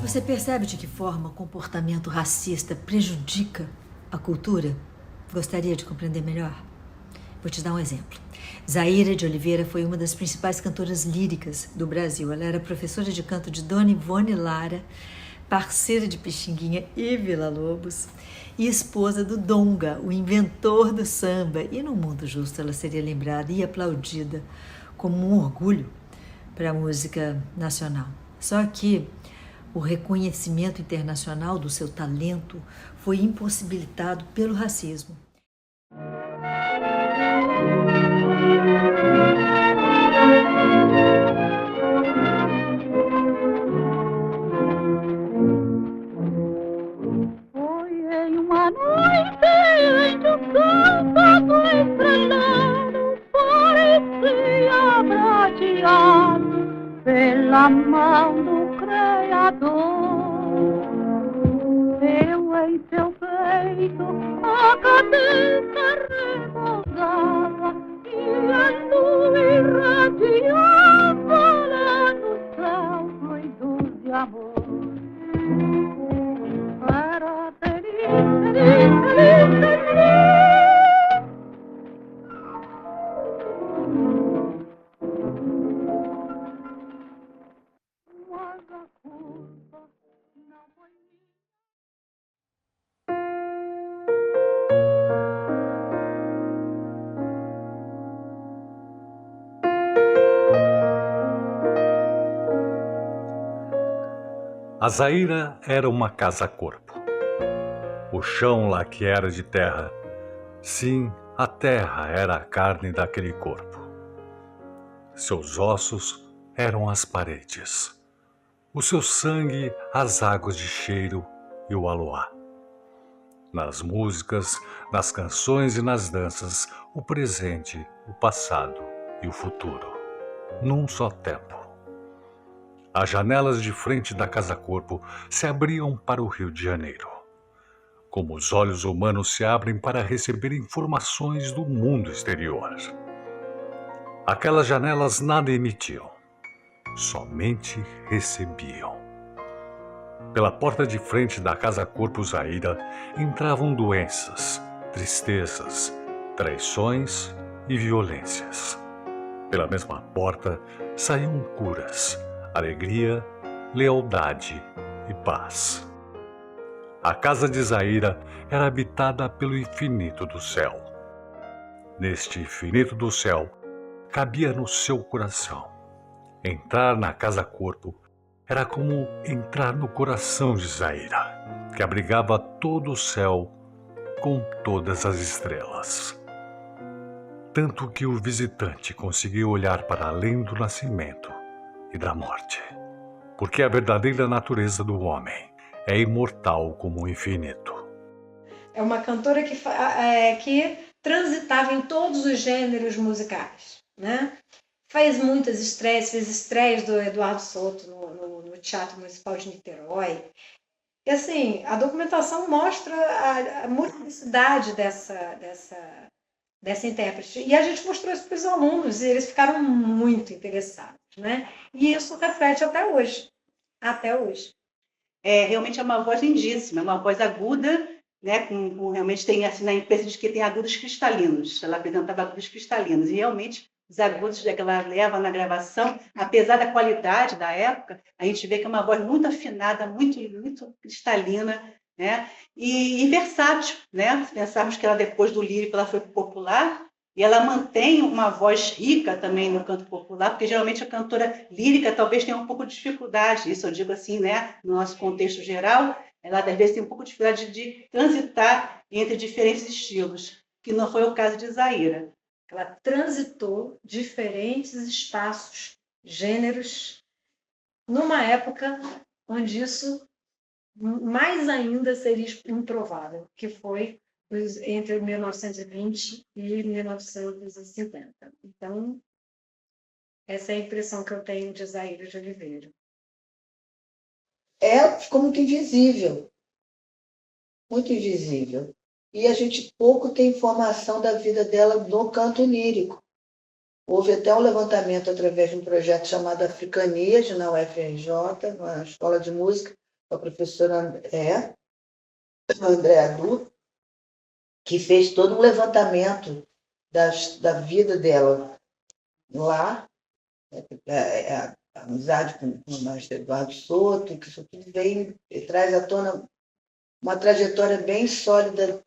Você percebe de que forma o comportamento racista prejudica a cultura? Gostaria de compreender melhor? Vou te dar um exemplo. Zaira de Oliveira foi uma das principais cantoras líricas do Brasil. Ela era professora de canto de Dona Ivone Lara, parceira de Pixinguinha e Villa-Lobos e esposa do Donga, o inventor do samba. E no mundo justo ela seria lembrada e aplaudida como um orgulho para a música nacional. Só que o reconhecimento internacional do seu talento foi impossibilitado pelo racismo. Foi em uma noite em que o sábado estrelado parecia prateado pela mão do Criador. Eu em teu peito a cabeça repousava e a lua irradiava lá no céu doido de amor. Era feliz, feliz, feliz, feliz. Mas a culpa não foi minha. A Zaira era uma casa-corpo. O chão lá que era de terra, sim, a terra era a carne daquele corpo. Seus ossos eram as paredes, o seu sangue as águas de cheiro e o aluá. Nas músicas, nas canções e nas danças, o presente, o passado e o futuro, num só tempo. As janelas de frente da casa-corpo se abriam para o Rio de Janeiro, como os olhos humanos se abrem para receber informações do mundo exterior. Aquelas janelas nada emitiam, somente recebiam. Pela porta de frente da casa-corpo Zaira entravam doenças, tristezas, traições e violências. Pela mesma porta saíam curas, alegria, lealdade e paz. A casa de Zaira era habitada pelo infinito do céu. Neste infinito do céu, cabia no seu coração. Entrar na casa-corpo era como entrar no coração de Zaira, que abrigava todo o céu com todas as estrelas. Tanto que o visitante conseguiu olhar para além do nascimento e da morte, porque a verdadeira natureza do homem é imortal como o infinito. É uma cantora que transitava em todos os gêneros musicais, né? Fez muitas estreias, fez estreias do Eduardo Souto no Teatro Municipal de Niterói. E assim, a documentação mostra a multiplicidade dessa intérprete. E a gente mostrou isso para os alunos e eles ficaram muito interessados, né? E isso reflete até hoje. Até hoje. Realmente é uma voz lindíssima, é uma voz aguda, né? Realmente tem assim, na imprensa de que tem agudos cristalinos. Ela apresentava agudos cristalinos. E realmente os agudos que ela leva na gravação, apesar da qualidade da época, a gente vê que é uma voz muito afinada, muito, muito cristalina, né? E versátil, né? Se pensarmos que ela, depois do lírico, ela foi popular, e ela mantém uma voz rica também no canto popular, porque geralmente a cantora lírica talvez tenha um pouco de dificuldade, isso eu digo assim, né? No nosso contexto geral, ela às vezes tem um pouco de dificuldade de transitar entre diferentes estilos, que não foi o caso de Zaira. Ela transitou diferentes espaços, gêneros, numa época onde isso mais ainda seria improvável, que foi entre 1920 e 1950. Então, essa é a impressão que eu tenho de Zaira de Oliveira. Ela ficou muito invisível. Muito invisível. E a gente pouco tem informação da vida dela no canto lírico. Houve até um levantamento através de um projeto chamado Africanias, na UFRJ, na Escola de Música, com a professora André Adu, que fez todo um levantamento da vida dela lá, a amizade com o mestre Eduardo Soto, que isso tudo vem e traz à tona uma trajetória bem sólida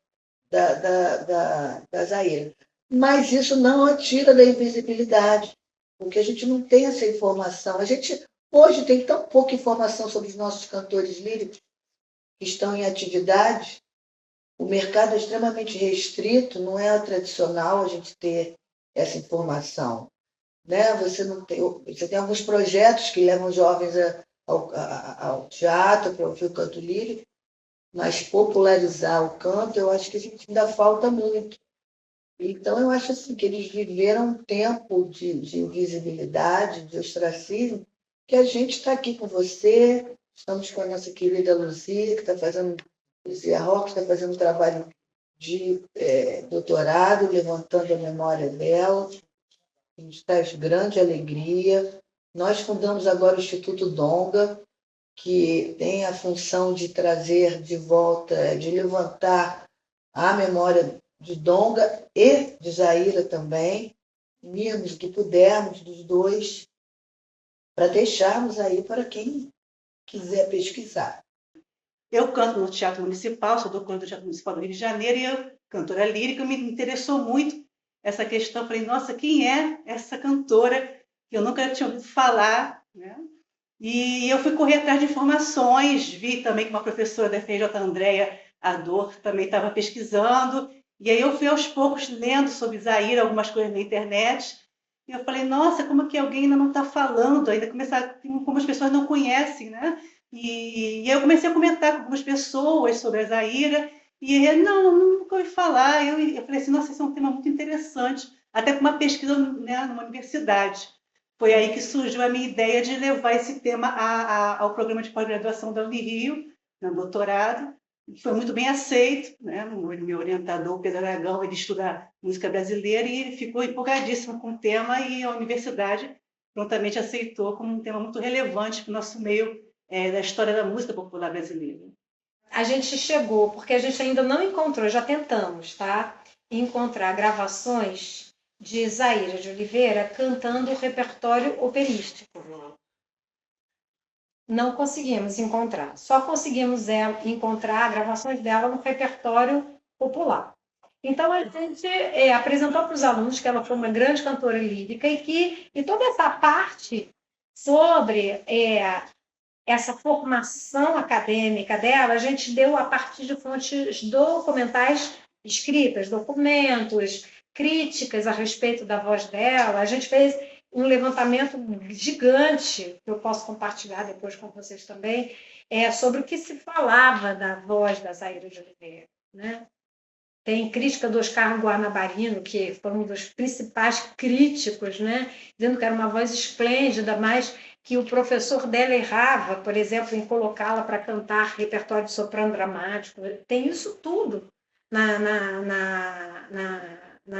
da Zaira. Mas isso não a tira da invisibilidade, porque a gente não tem essa informação. A gente hoje tem tão pouca informação sobre os nossos cantores líricos que estão em atividade. O mercado é extremamente restrito, não é tradicional a gente ter essa informação. Né? Você tem alguns projetos que levam jovens ao teatro para ouvir o canto lírico, mas popularizar o canto, eu acho que a gente ainda falta muito. Então, eu acho assim, que eles viveram um tempo de invisibilidade, de ostracismo, que a gente está aqui com você, estamos com a nossa querida Luzia, que está fazendo, Luzia Roque, está fazendo um trabalho de doutorado, levantando a memória dela, que nos traz grande alegria. Nós fundamos agora o Instituto Donga, que tem a função de trazer de volta, de levantar a memória de Donga e de Zaira também, unirmos o que pudermos dos dois, para deixarmos aí para quem quiser pesquisar. Eu canto no Teatro Municipal, sou doutora do Teatro Municipal do Rio de Janeiro, e eu, cantora lírica, me interessou muito essa questão. Falei, nossa, quem é essa cantora que eu nunca tinha ouvido falar, né? E eu fui correr atrás de informações, vi também que uma professora da FRJ, Andréa Ador, também estava pesquisando, e aí eu fui aos poucos lendo sobre Zaira, algumas coisas na internet, e eu falei, nossa, como que alguém ainda não está falando, ainda como as pessoas não conhecem, né? E aí eu comecei a comentar com algumas pessoas sobre a Zaira, e ele, não, nunca ouvi falar. Eu falei assim, nossa, isso é um tema muito interessante, até com uma pesquisa, né, numa universidade. Foi aí que surgiu a minha ideia de levar esse tema ao programa de pós-graduação da Unirio, no doutorado, que foi muito bem aceito, né? O meu orientador, Pedro Aragão, ele estuda música brasileira e ele ficou empolgadíssimo com o tema, e a universidade prontamente aceitou como um tema muito relevante para o nosso meio da história da música popular brasileira. A gente chegou, porque a gente ainda não encontrou, já tentamos, tá? Encontrar gravações de Zaira de Oliveira cantando o repertório operístico. Não conseguimos encontrar. Só conseguimos encontrar gravações dela no repertório popular. Então, a gente apresentou para os alunos que ela foi uma grande cantora lírica e toda essa parte sobre essa formação acadêmica dela, a gente deu a partir de fontes documentais escritas, documentos, críticas a respeito da voz dela. A gente fez um levantamento gigante, que eu posso compartilhar depois com vocês também, sobre o que se falava da voz da Zaira de Oliveira, né? Tem crítica do Oscar Guarnabarino, que foi um dos principais críticos, né? Dizendo que era uma voz esplêndida, mas que o professor dela errava, por exemplo, em colocá-la para cantar repertório de soprano dramático. Tem isso tudo na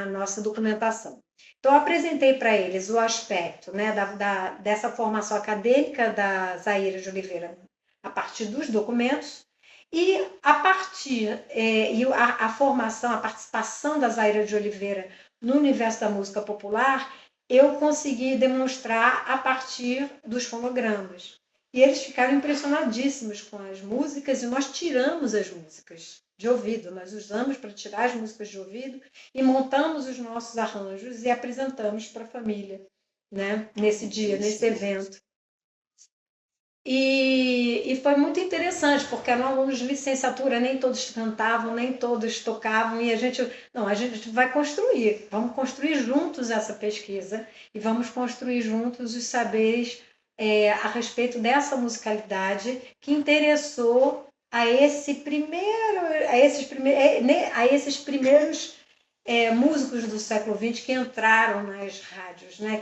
nossa documentação. Então, eu apresentei para eles o aspecto, né, dessa formação acadêmica da Zaira de Oliveira a partir dos documentos, e a partir a formação, a participação da Zaira de Oliveira no universo da música popular, eu consegui demonstrar a partir dos fonogramas. E eles ficaram impressionadíssimos com as músicas, e nós tiramos as músicas de ouvido, nós usamos para tirar as músicas de ouvido e montamos os nossos arranjos e apresentamos para a família, né? Nesse dia, nesse evento. E foi muito interessante, porque eram alunos de licenciatura, nem todos cantavam, nem todos tocavam, e a gente vai construir, vamos construir juntos essa pesquisa e vamos construir juntos os saberes a respeito dessa musicalidade que interessou a esses primeiros músicos do século XX que entraram nas rádios, né?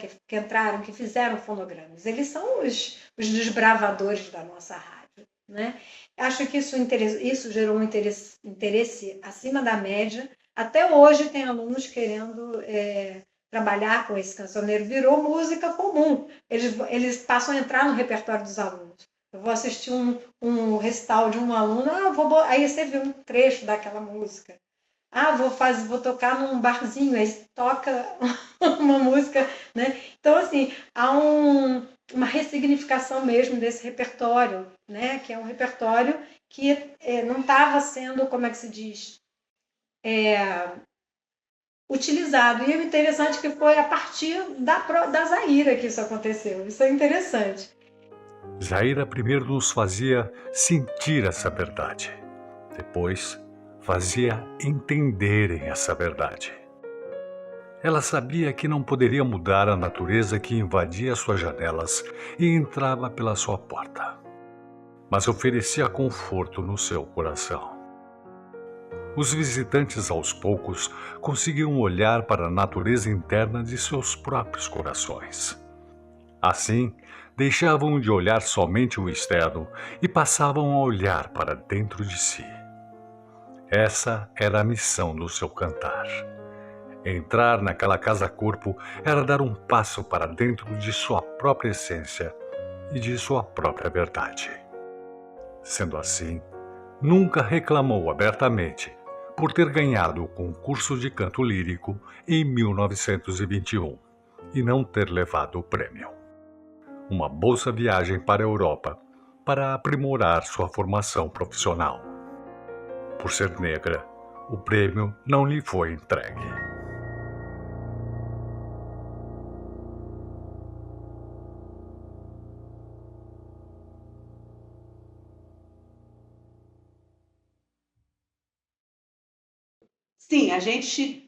que fizeram fonogramas. Eles são os desbravadores da nossa rádio, né? Acho que isso gerou um interesse acima da média. Até hoje tem alunos querendo trabalhar com esse cancioneiro. Virou música comum. Eles passam a entrar no repertório dos alunos. Eu vou assistir um recital de um aluno, aí você vê um trecho daquela música. Vou tocar num barzinho, aí você toca uma música, né? Então, assim, há uma ressignificação mesmo desse repertório, né? Que é um repertório que não estava sendo, como é que se diz, utilizado. E o interessante é que foi a partir da Zaira que isso aconteceu. Isso é interessante. Zaira primeiro nos fazia sentir essa verdade, depois fazia entenderem essa verdade. Ela sabia que não poderia mudar a natureza que invadia suas janelas e entrava pela sua porta, mas oferecia conforto no seu coração. Os visitantes, aos poucos, conseguiam olhar para a natureza interna de seus próprios corações. Assim, deixavam de olhar somente o externo e passavam a olhar para dentro de si. Essa era a missão do seu cantar. Entrar naquela casa-corpo era dar um passo para dentro de sua própria essência e de sua própria verdade. Sendo assim, nunca reclamou abertamente por ter ganhado o concurso de canto lírico em 1921 e não ter levado o prêmio. Uma bolsa viagem para a Europa para aprimorar sua formação profissional. Por ser negra, o prêmio não lhe foi entregue. Sim, a gente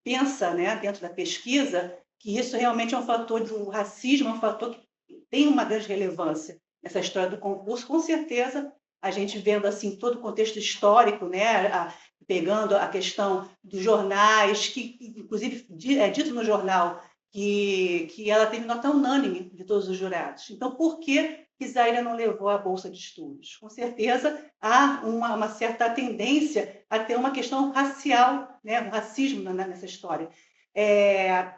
pensa, né, dentro da pesquisa, que isso realmente é um fator do racismo, é um fator que tem uma grande relevância nessa história do concurso. Com certeza, a gente vendo assim todo o contexto histórico, né, pegando a questão dos jornais, que inclusive é dito no jornal que ela teve nota unânime de todos os jurados. Então, por que Zaira não levou a bolsa de estudos? Com certeza há uma certa tendência a ter uma questão racial, né, um racismo nessa história.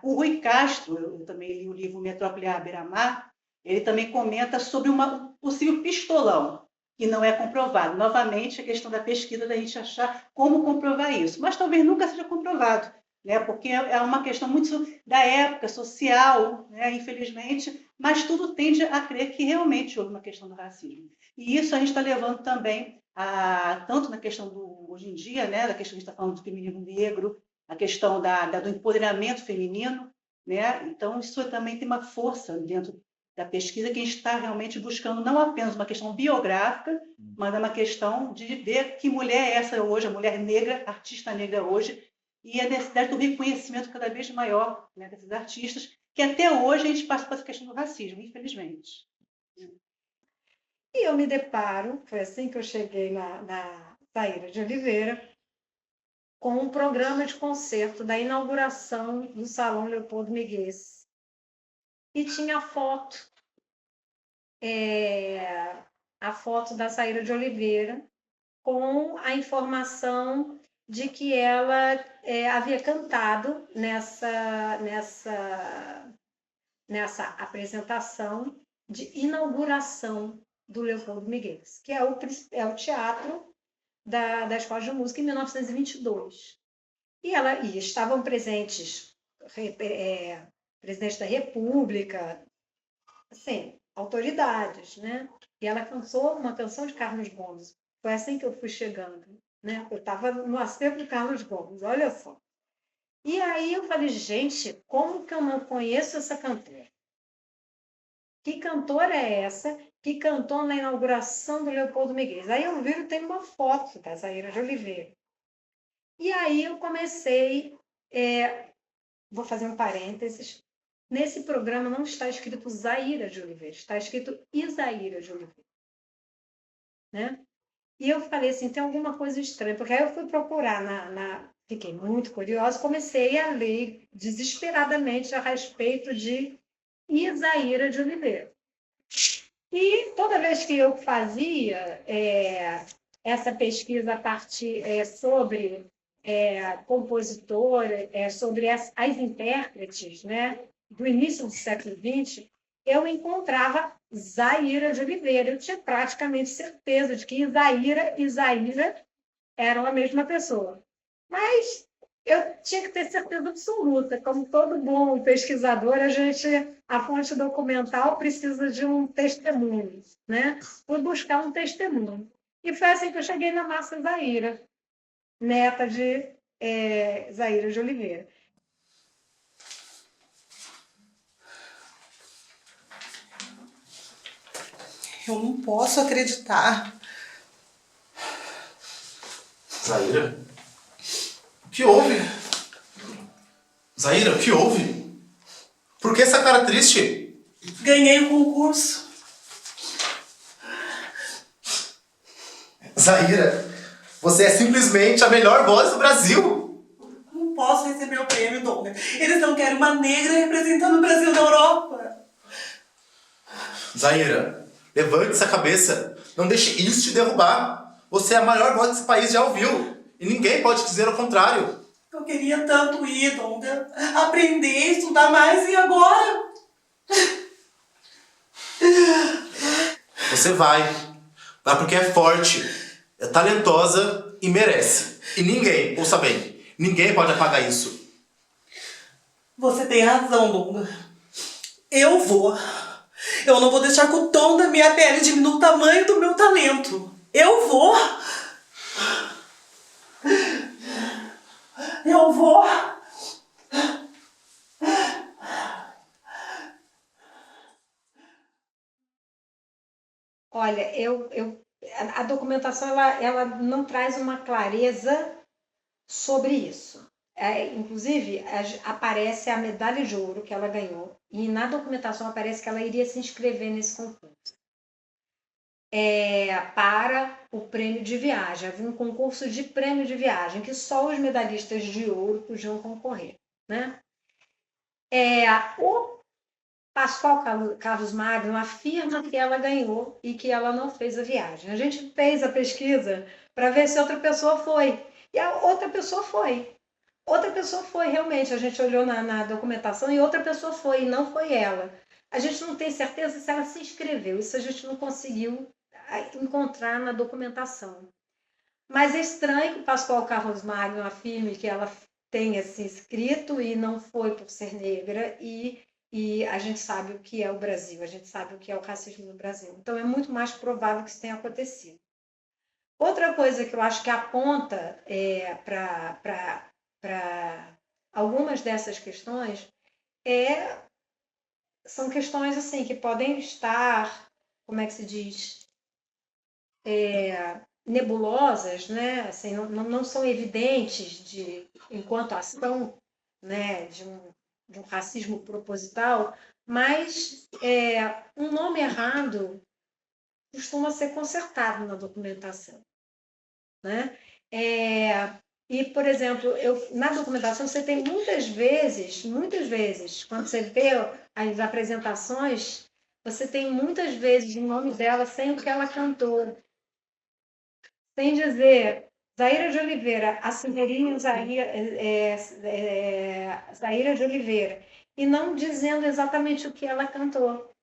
O Rui Castro, eu também li o livro Metrópole à Beira-Mar, ele também comenta sobre um possível pistolão, que não é comprovado. Novamente, a questão da pesquisa, da gente achar como comprovar isso, mas talvez nunca seja comprovado, né, porque é uma questão muito da época, social, né, infelizmente, mas tudo tende a crer que realmente houve uma questão do racismo. E isso a gente está levando também, tanto na questão hoje em dia, né, da questão que a gente está falando do feminino negro, a questão do empoderamento feminino, né? Então, isso também tem uma força dentro da pesquisa que a gente está realmente buscando não apenas uma questão biográfica, mas uma questão de ver que mulher é essa hoje, a mulher negra, artista negra hoje, e a necessidade do reconhecimento cada vez maior, né, desses artistas, que até hoje a gente passa por essa questão do racismo, infelizmente. E eu me deparo, foi assim que eu cheguei na Zaira de Oliveira, com um programa de concerto da inauguração do Salão Leopoldo Miguez. E tinha a foto da Zaira de Oliveira, com a informação de que ela havia cantado nessa apresentação de inauguração do Leopoldo Miguez, que é o teatro da Escola de Música em 1922. E estavam presentes presidente da República, assim, autoridades, né? E ela cantou uma canção de Carlos Gomes. Foi assim que eu fui chegando, né? Eu estava no acervo de Carlos Gomes, olha só. E aí eu falei, gente, como que eu não conheço essa cantora? Que cantora é essa que cantou na inauguração do Leopoldo Miguez? Aí eu viro, tem uma foto da Zaira de Oliveira. E aí eu comecei, vou fazer um parênteses, nesse programa não está escrito Zaira de Oliveira, está escrito Isaíra de Oliveira. Né? E eu falei assim, tem alguma coisa estranha, porque aí eu fui procurar, fiquei muito curiosa, comecei a ler desesperadamente a respeito de Isaíra de Oliveira. E toda vez que eu fazia essa pesquisa a partir sobre compositora, sobre as intérpretes, né, do início do século XX, eu encontrava Zaira de Oliveira. Eu tinha praticamente certeza de que Zaira e Zaira eram a mesma pessoa. Mas eu tinha que ter certeza absoluta. Como todo bom pesquisador, a fonte documental precisa de um testemunho, né? Fui buscar um testemunho. E foi assim que eu cheguei na Márcia Zaira, neta de Zaira de Oliveira. Eu não posso acreditar. Zaira? O que houve? Zaira, o que houve? Por que essa cara triste? Ganhei o concurso. Zaira, você é simplesmente a melhor voz do Brasil. Não posso receber o prêmio, Donga. Eles não querem uma negra representando o Brasil na Europa. Zaira, levante essa cabeça. Não deixe isso te derrubar. Você é a maior voz que esse país já ouviu. E ninguém pode dizer o contrário. Eu queria tanto ir, Donga. Aprender, estudar mais e agora? Você vai. Vai porque é forte, é talentosa e merece. E ninguém, ouça bem, ninguém pode apagar isso. Você tem razão, Donga. Eu vou. Eu não vou deixar que o tom da minha pele diminua o tamanho do meu talento. Eu vou. Eu vou. Olha, a documentação ela não traz uma clareza sobre isso. Inclusive, aparece a medalha de ouro que ela ganhou, e na documentação aparece que ela iria se inscrever nesse concurso para o prêmio de viagem. Havia um concurso de prêmio de viagem que só os medalhistas de ouro podiam concorrer, né? O Pascoal Carlos Magno afirma que ela ganhou e que ela não fez a viagem. A gente fez a pesquisa para ver se outra pessoa foi. E a outra pessoa foi. Outra pessoa foi, realmente. A gente olhou na documentação e outra pessoa foi, e não foi ela. A gente não tem certeza se ela se inscreveu. Isso a gente não conseguiu encontrar na documentação. Mas é estranho que o Pascoal Carlos Magno afirme que ela tenha se inscrito e não foi por ser negra, e a gente sabe o que é o Brasil, a gente sabe o que é o racismo no Brasil. Então, é muito mais provável que isso tenha acontecido. Outra coisa que eu acho que aponta para algumas dessas questões são questões assim que podem estar, como é que se diz, nebulosas, né? Assim, não são evidentes enquanto ação, né, de um racismo proposital, mas um nome errado costuma ser consertado na documentação, né? E, por exemplo, na documentação você tem muitas vezes, quando você vê as apresentações, você tem muitas vezes o nome dela sem o que ela cantou, sem dizer Zaira de Oliveira, a senhorinha Zaira de Oliveira, e não dizendo exatamente o que ela cantou,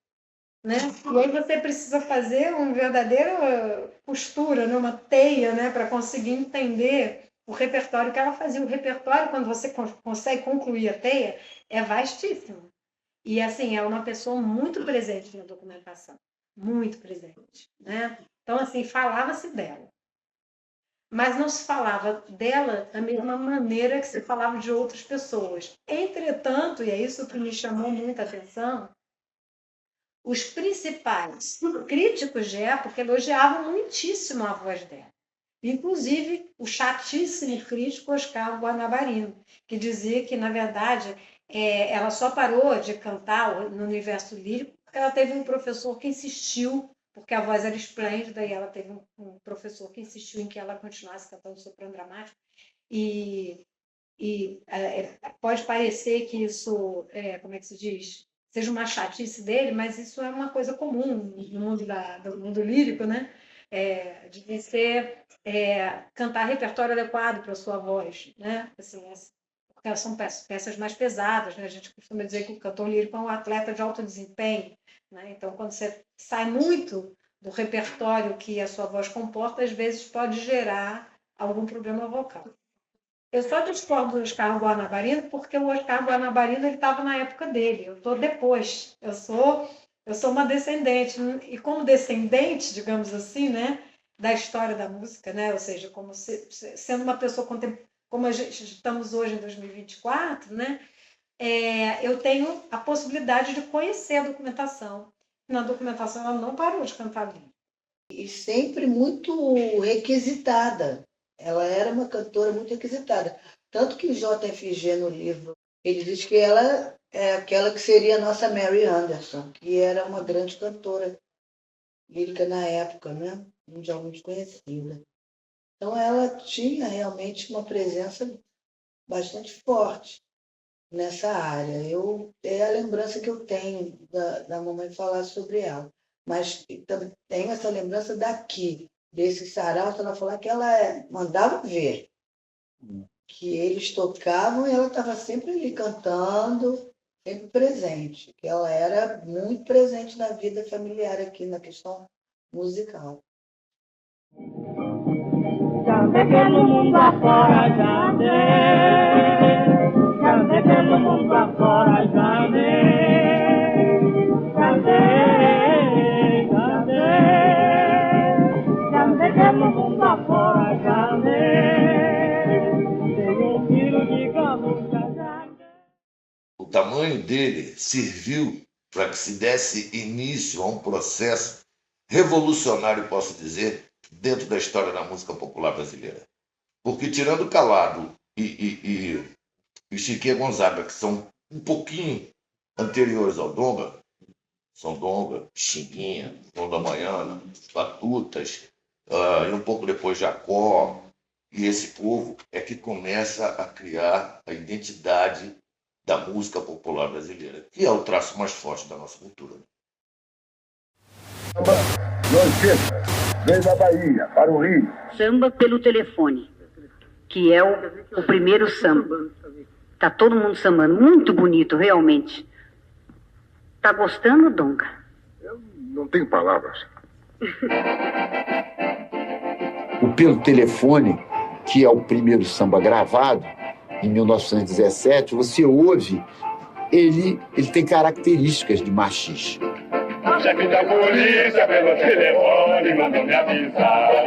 né? E aí você precisa fazer uma verdadeira costura, né? Uma teia, né? Para conseguir entender o repertório que ela fazia. O repertório, quando você consegue concluir a teia, é vastíssimo. E, assim, é uma pessoa muito presente na documentação, muito presente, né? Então, assim, falava-se dela, mas não se falava dela da mesma maneira que se falava de outras pessoas. Entretanto, e é isso que me chamou muita atenção, os principais críticos de época elogiavam muitíssimo a voz dela. Inclusive, o chatíssimo crítico Oscar Guanabarino, que dizia que, na verdade, ela só parou de cantar no universo lírico porque ela teve um professor que insistiu, porque a voz era esplêndida, e ela teve um professor que insistiu em que ela continuasse cantando soprano dramático. E pode parecer que isso, como é que se diz, seja uma chatice dele, mas isso é uma coisa comum no mundo do mundo lírico, né? De você cantar repertório adequado para a sua voz, né? Assim, porque são peças mais pesadas, né? A gente costuma dizer que o cantor lírico é um atleta de alto desempenho, né? Então, quando você sai muito do repertório que a sua voz comporta, às vezes pode gerar algum problema vocal. Eu só discordo do Oscar Guanabarino porque o Oscar Guanabarino estava na época dele, eu estou depois, eu sou uma descendente, e como descendente, digamos assim, né, da história da música, né, ou seja, como sendo uma pessoa contemporânea, como a gente estamos hoje em 2024, né, eu tenho a possibilidade de conhecer a documentação. Na documentação ela não parou de cantar lírico. E sempre muito requisitada. Ela era uma cantora muito requisitada. Tanto que o JFG, no livro, ele diz que ela é aquela que seria a nossa Mary Anderson, que era uma grande cantora lírica na época, né? Mundialmente conhecida. Então, ela tinha realmente uma presença bastante forte nessa área. É a lembrança que eu tenho da mamãe falar sobre ela. Mas também tenho essa lembrança daqui, desse sarau, ela falar que ela mandava ver, que eles tocavam e ela estava sempre ali cantando, sempre presente, que ela era muito presente na vida familiar aqui, na questão musical. Já andei pelo mundo afora, já andei pelo mundo afora, já andei pelo mundo afora, já tenho um quilo de gamuça, já andei. O tamanho dele serviu para que se desse início a um processo revolucionário, posso dizer, dentro da história da música popular brasileira. Porque, tirando Calado e Chiquinha Gonzaga, que são um pouquinho anteriores ao Donga, são Donga, Chiquinha, Donda Baiana, Batutas, e um pouco depois Jacó, e esse povo é que começa a criar a identidade da música popular brasileira, que é o traço mais forte da nossa cultura. Notícia, vem da Bahia, para o Rio. Samba pelo telefone, que é o primeiro samba. Tá todo mundo sambando, muito bonito, realmente. Tá gostando, Donga? Eu não tenho palavras. O Pelo Telefone, que é o primeiro samba gravado, em 1917, você ouve, ele tem características de machixe. O chefe da polícia pelo telefone mandou me avisar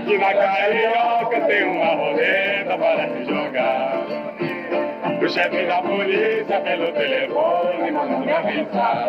que na Carioca tem uma roleta para se jogar. O chefe da polícia pelo telefone mandou me avisar.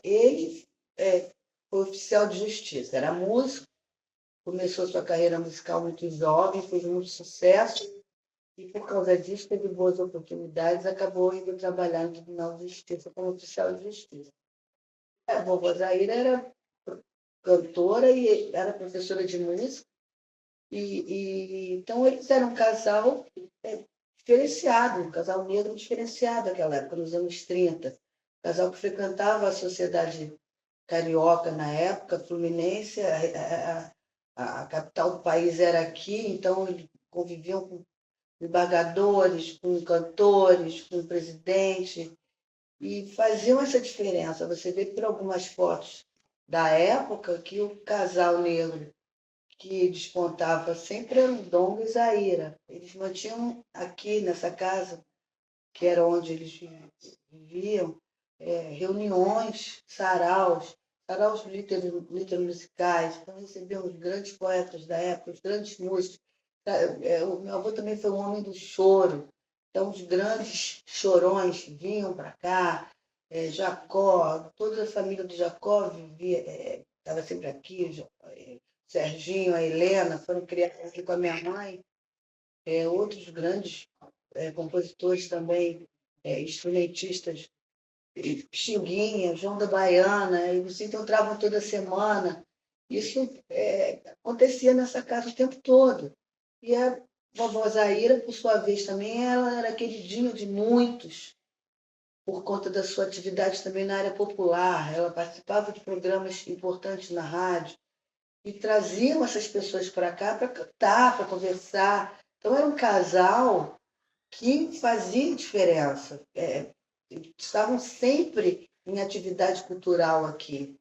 Ele foi oficial de justiça, era músico, começou sua carreira musical muito jovem, fez muito sucesso e, por causa disso, teve boas oportunidades, acabou indo trabalhar no Tribunal de Justiça como oficial de justiça. A vovó Zaira era cantora e era professora de música, então eles eram um casal diferenciado, um casal negro diferenciado naquela época, nos anos 30. Casal que frequentava a sociedade carioca na época, fluminense, a capital do país era aqui, então eles conviviam com embargadores, com cantores, com o presidente, e faziam essa diferença. Você vê por algumas fotos da época que o casal negro que despontava sempre era o Donga e Zaira. Eles mantinham aqui nessa casa, que era onde eles viviam, reuniões, saraus musicais. Então recebiam os grandes poetas da época, os grandes músicos. O meu avô também foi um homem do choro, então os grandes chorões vinham para cá. Jacó, toda a família do Jacó estava sempre aqui, Serginho, a Helena, foram criados aqui com a minha mãe, outros grandes compositores também, instrumentistas, Pixinguinha, João da Baiana, e se encontravam toda semana. Isso acontecia nessa casa o tempo todo. E a vovó Zaira, por sua vez, também ela era queridinha de muitos, por conta da sua atividade também na área popular. Ela participava de programas importantes na rádio e traziam essas pessoas para cá para cantar, para conversar. Então, era um casal que fazia diferença. Estavam sempre em atividade cultural aqui.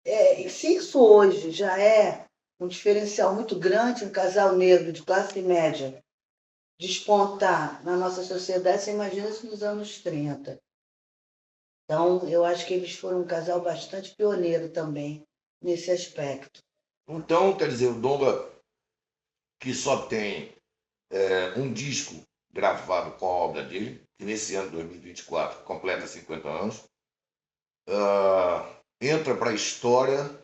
E se isso hoje já é um diferencial muito grande, um casal negro de classe média despontar na nossa sociedade, você imagina isso nos anos 30. Então, eu acho que eles foram um casal bastante pioneiro também nesse aspecto. Então, quer dizer, o Donga, que só tem um disco gravado com a obra dele, que nesse ano de 2024 completa 50 anos, entra para a história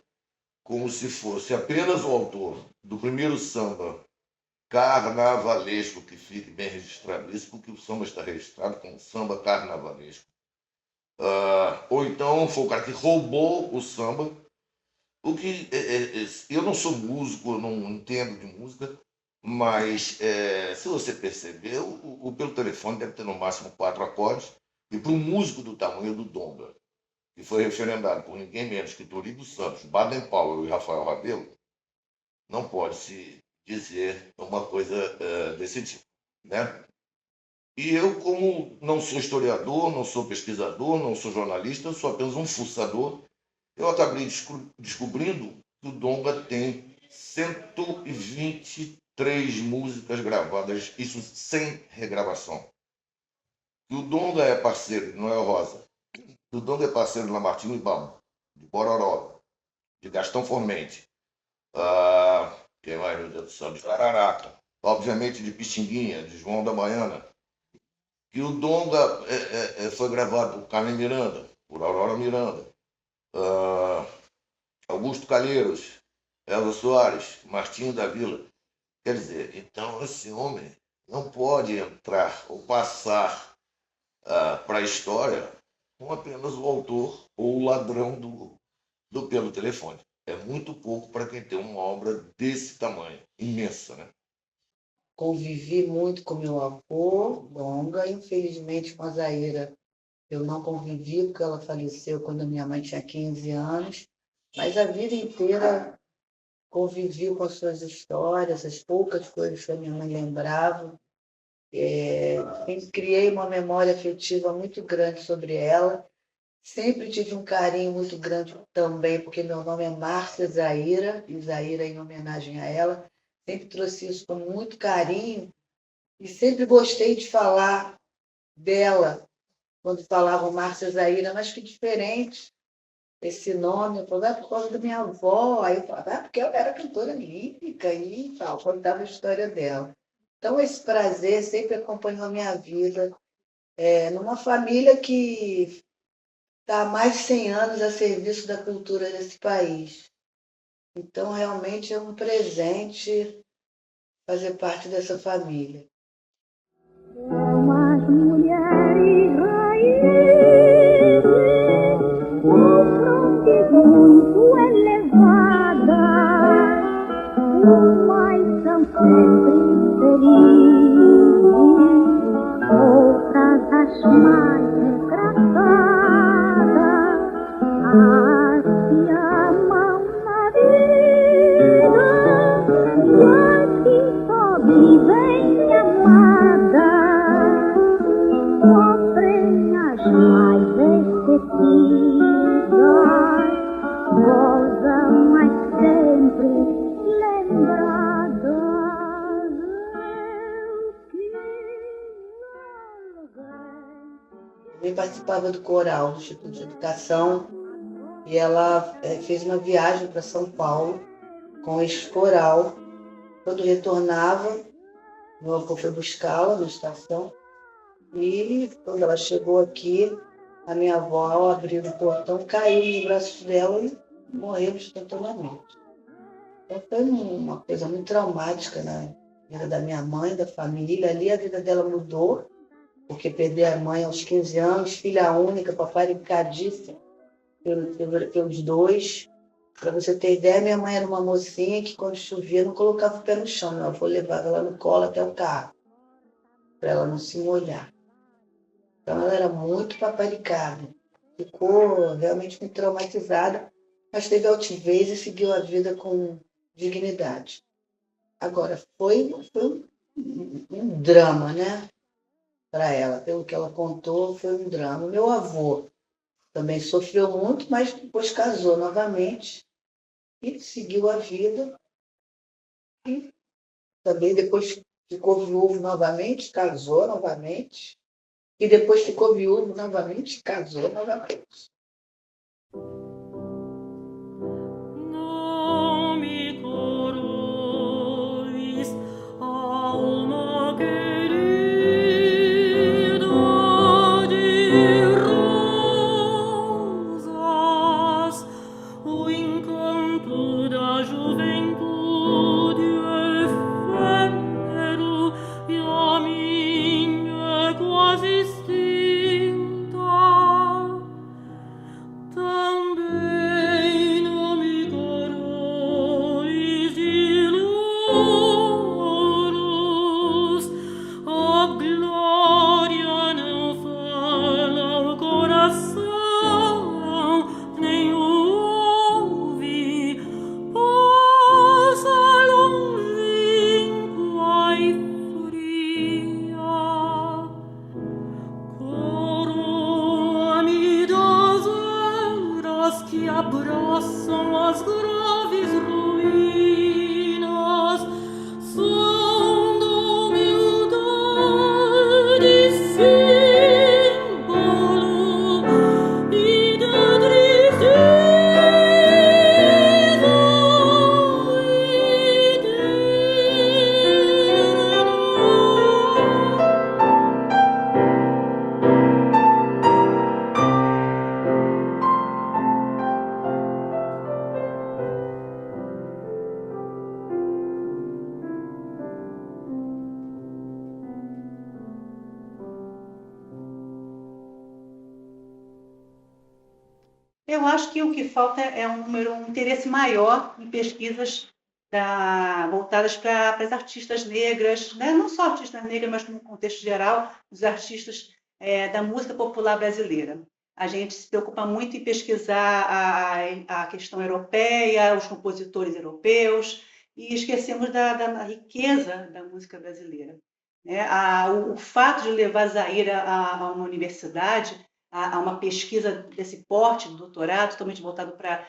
como se fosse apenas o autor do primeiro samba carnavalesco, que fique bem registrado isso, porque o samba está registrado como samba carnavalesco. Ou então foi o cara que roubou o samba, o que eu não sou músico, eu não entendo de música, mas se você perceber, o Pelo Telefone deve ter no máximo 4 acordes, e para um músico do tamanho do Donga, que foi referendado por ninguém menos que Tourido Santos, Baden Powell e Rafael Rabelo, não pode se dizer uma coisa desse tipo, né? E eu, como não sou historiador, não sou pesquisador, não sou jornalista, eu sou apenas um fuçador, eu acabei descobrindo que o Donga tem 123 músicas gravadas, isso sem regravação. E o Donga é parceiro de Noel Rosa, o Donga é parceiro de Lamartine Babo, de Bororó, de Gastão Formente, quem mais, meu Deus do céu, de Jararaca, obviamente de Pixinguinha, de João da Baiana. E o Donga foi gravado por Carmen Miranda, por Aurora Miranda, Augusto Calheiros, Elza Soares, Martinho da Vila. Quer dizer, então esse homem não pode entrar ou passar para a história como apenas o autor ou o ladrão do Pelo Telefone. É muito pouco para quem tem uma obra desse tamanho, imensa, né? Convivi muito com meu avô, Donga, infelizmente com a Zaira. Eu não convivi porque ela faleceu quando a minha mãe tinha 15 anos, mas a vida inteira convivi com as suas histórias, as poucas coisas que a minha mãe lembrava. Criei uma memória afetiva muito grande sobre ela. Sempre tive um carinho muito grande também, porque meu nome é Márcia Zaira, e Zaira em homenagem a ela. Sempre trouxe isso com muito carinho e sempre gostei de falar dela quando falavam Márcia Zaira, mas que diferente esse nome. Eu falava, por causa da minha avó. Aí eu falava, porque ela era cantora lírica e tal, contava a história dela. Então, esse prazer sempre acompanhou a minha vida, numa família que está há mais de 100 anos a serviço da cultura desse país. Então, realmente é um presente fazer parte dessa família. Umas mulheres raízes, muito elevadas, umas são sempre felizes, outras as mais engraçadas, as que amam na vida e as que só vivem amadas, sofrem as mais esquecidas, gozam mas sempre lembradas. Eu participava do coral do Instituto de Educação e ela fez uma viagem para São Paulo com esse coral. Quando retornava, meu avô foi buscá-la na estação e quando ela chegou aqui, a minha avó, ao abrir o portão, caiu nos braços dela e morreu instantaneamente. Então foi uma coisa muito traumática na vida da minha mãe, da família. Ali a vida dela mudou, porque perdeu a mãe aos 15 anos, filha única, paparicadíssima pelos dois. Para você ter ideia, minha mãe era uma mocinha que quando chovia não colocava o pé no chão, meu avô levava ela no colo até o carro, para ela não se molhar. Então ela era muito paparicada, ficou realmente muito traumatizada, mas teve altivez e seguiu a vida com dignidade. Agora, foi um drama, né? Para ela, pelo que ela contou, foi um drama. Meu avô também sofreu muito, mas depois casou novamente e seguiu a vida. E também depois ficou viúvo novamente, casou novamente. E depois ficou viúvo novamente, casou novamente. Não me corois, alma querida de rosas, o encanto da juventude efêmero e a minha quase extinta. Também não me corois de louros, a glória não fala o coração, nem o ouve, passa longínqua e fria. Coroa-me das eras que abraçam as graves ruínas, são da humildade símbolo e da tristeza Eu acho que o que falta é um interesse maior em pesquisas voltadas para as artistas negras, né? Não só artistas negras, mas no contexto geral, os artistas da música popular brasileira. A gente se preocupa muito em pesquisar a questão europeia, os compositores europeus, e esquecemos da riqueza da música brasileira. Né? O fato de levar Zaira a uma universidade, a uma pesquisa desse porte, de doutorado, totalmente voltado para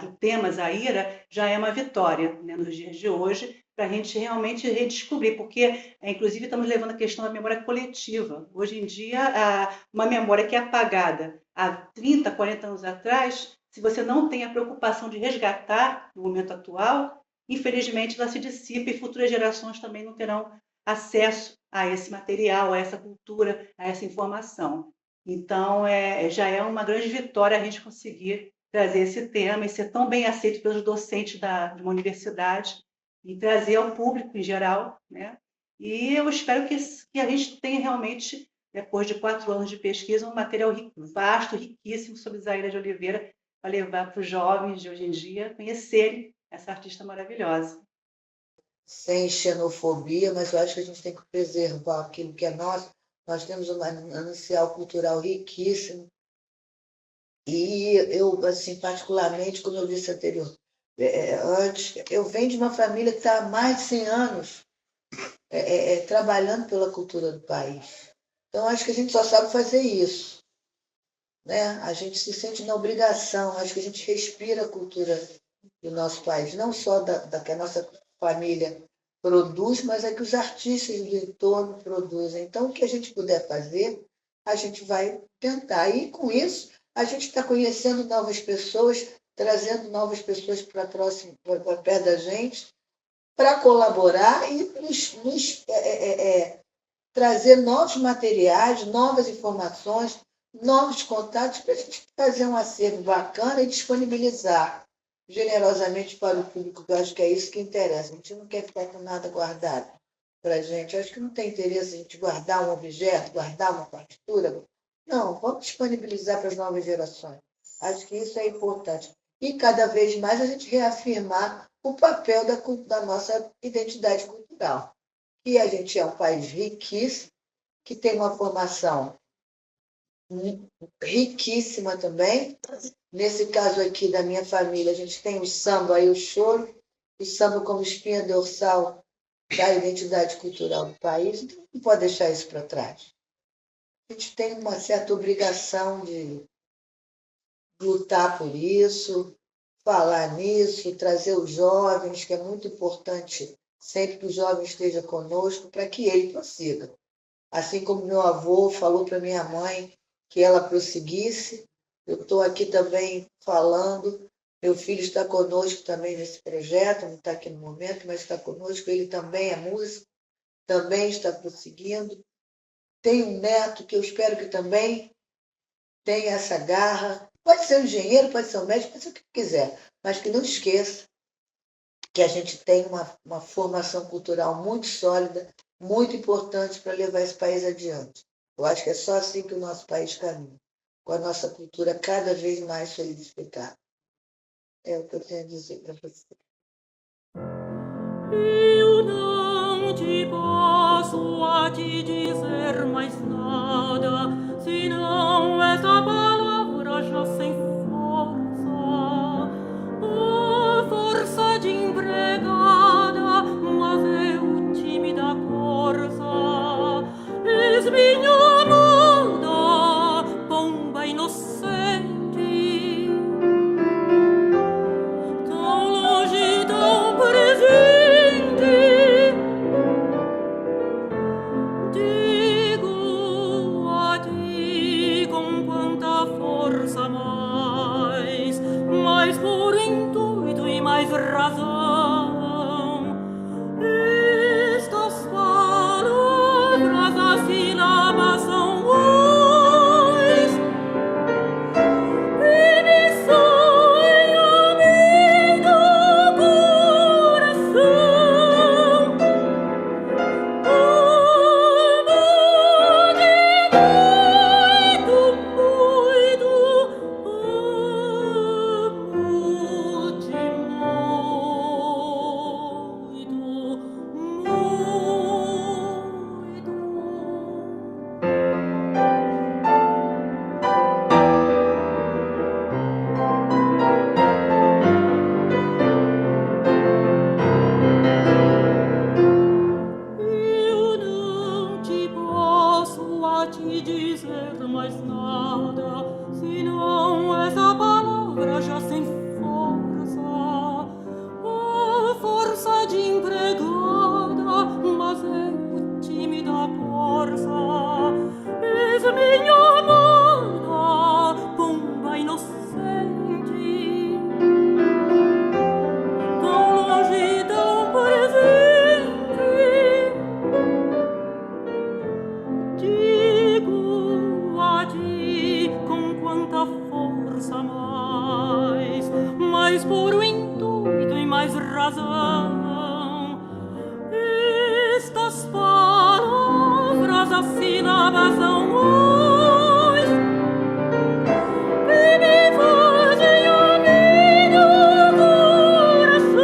o tema Zaira, já é uma vitória, né, nos dias de hoje, para a gente realmente redescobrir, porque, inclusive, estamos levando a questão da memória coletiva. Hoje em dia, uma memória que é apagada há 30, 40 anos atrás, se você não tem a preocupação de resgatar no momento atual, infelizmente ela se dissipa e futuras gerações também não terão acesso a esse material, a essa cultura, a essa informação. Então, já é uma grande vitória a gente conseguir trazer esse tema e ser tão bem aceito pelos docentes de uma universidade e trazer ao público em geral, né? E eu espero que a gente tenha realmente, depois de 4 anos de pesquisa, um material vasto, riquíssimo sobre Zaira de Oliveira para levar para os jovens de hoje em dia conhecerem essa artista maravilhosa. Sem xenofobia, mas eu acho que a gente tem que preservar aquilo que é nosso. Nós temos um manancial cultural riquíssimo. E eu, assim, particularmente, como eu disse antes, eu venho de uma família que está há mais de 100 anos trabalhando pela cultura do país. Então, acho que a gente só sabe fazer isso. Né? A gente se sente na obrigação, acho que a gente respira a cultura do nosso país, não só da que a nossa família produz, mas é que os artistas do entorno produzem. Então, o que a gente puder fazer, a gente vai tentar. E, com isso, a gente está conhecendo novas pessoas, trazendo novas pessoas para perto da gente, para colaborar e trazer novos materiais, novas informações, novos contatos, para a gente fazer um acervo bacana e disponibilizar generosamente para o público, que eu acho que é isso que interessa. A gente não quer ficar com nada guardado para a gente. Eu acho que não tem interesse a gente guardar um objeto, guardar uma partitura. Não, vamos disponibilizar para as novas gerações. Acho que isso é importante. E cada vez mais a gente reafirmar o papel da nossa identidade cultural. E a gente é um país riquíssimo, que tem uma formação riquíssima também. Nesse caso aqui da minha família, a gente tem o samba e o choro, o samba como espinha dorsal da identidade cultural do país, então não pode deixar isso para trás. A gente tem uma certa obrigação de lutar por isso, falar nisso, trazer os jovens, que é muito importante sempre que o jovem esteja conosco, para que ele prossiga. Assim como meu avô falou para minha mãe que ela prosseguisse, eu estou aqui também falando, meu filho está conosco também nesse projeto, não está aqui no momento, mas está conosco, ele também é músico, também está prosseguindo. Tem um neto que eu espero que também tenha essa garra, pode ser um engenheiro, pode ser um médico, pode ser o que quiser, mas que não esqueça que a gente tem uma formação cultural muito sólida, muito importante para levar esse país adiante. Eu acho que é só assim que o nosso país caminha, com a nossa cultura cada vez mais solidificada. É o que eu tenho a dizer para você. Eu não te posso a te dizer mais nada, senão essa palavra já sem força. Oh, força de empregada, mas eu tímida corça. És minha amada, pomba inocente, tão longe, tão presente. Digo a ti com quanta força mais por intuito e mais razão. Estas palavras, as sílabas são ois, e me saem a mim do coração. Eu não te posso a te dizer mais nada, senão essa palavra já sem força. Oh, força de empregada, mas eu tímida corça. És minha amada, pomba inocente, tão longe, tão presente. Digo a ti com quanta força mais por intuito e mais razão. Estas palavras, as sílabas são ois, e me fazem a mim do coração.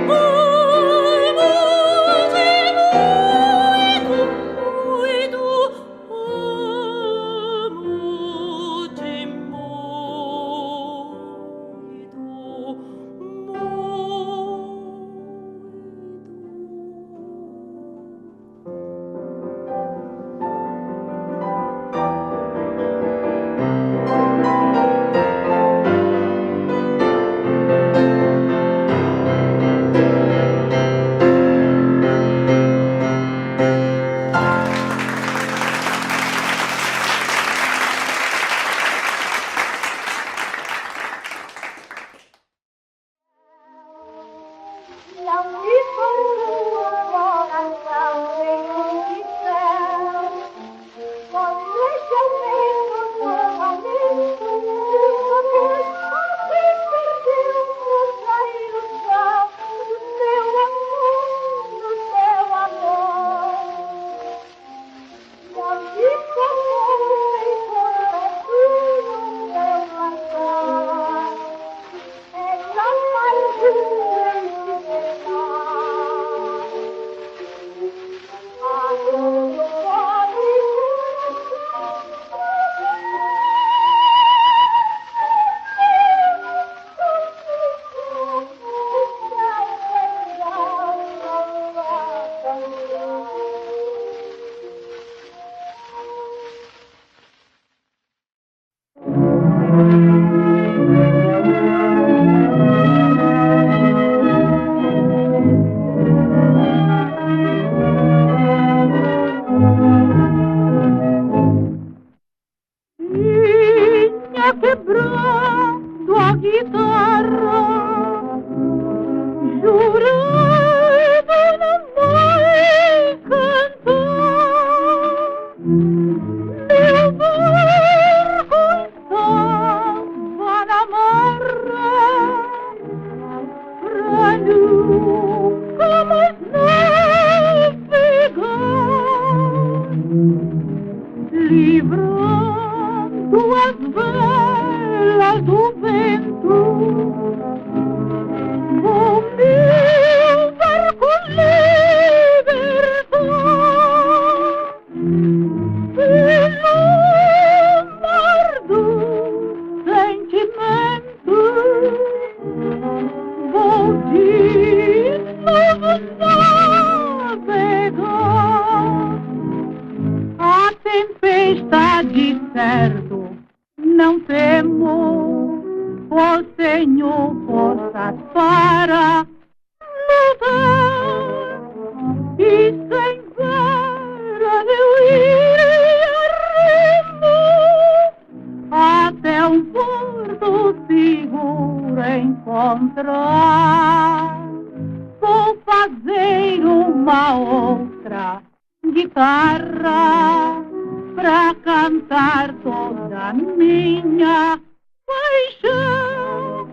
Ai, mas é muito, amo-te Não me formou coração nenhum de céu, como este aumento do lamento, vamos navegar, livrando as velas do vento. O meu barco libertar pelo mar do sentimento. Vou de novo navegar. A tempestade, certo, não temo. Ó Senhor, forças para lutar, e sem vara eu iria remo até um porto seguro encontrar. Vou fazer uma outra guitarra pra cantar toda a minha paixão.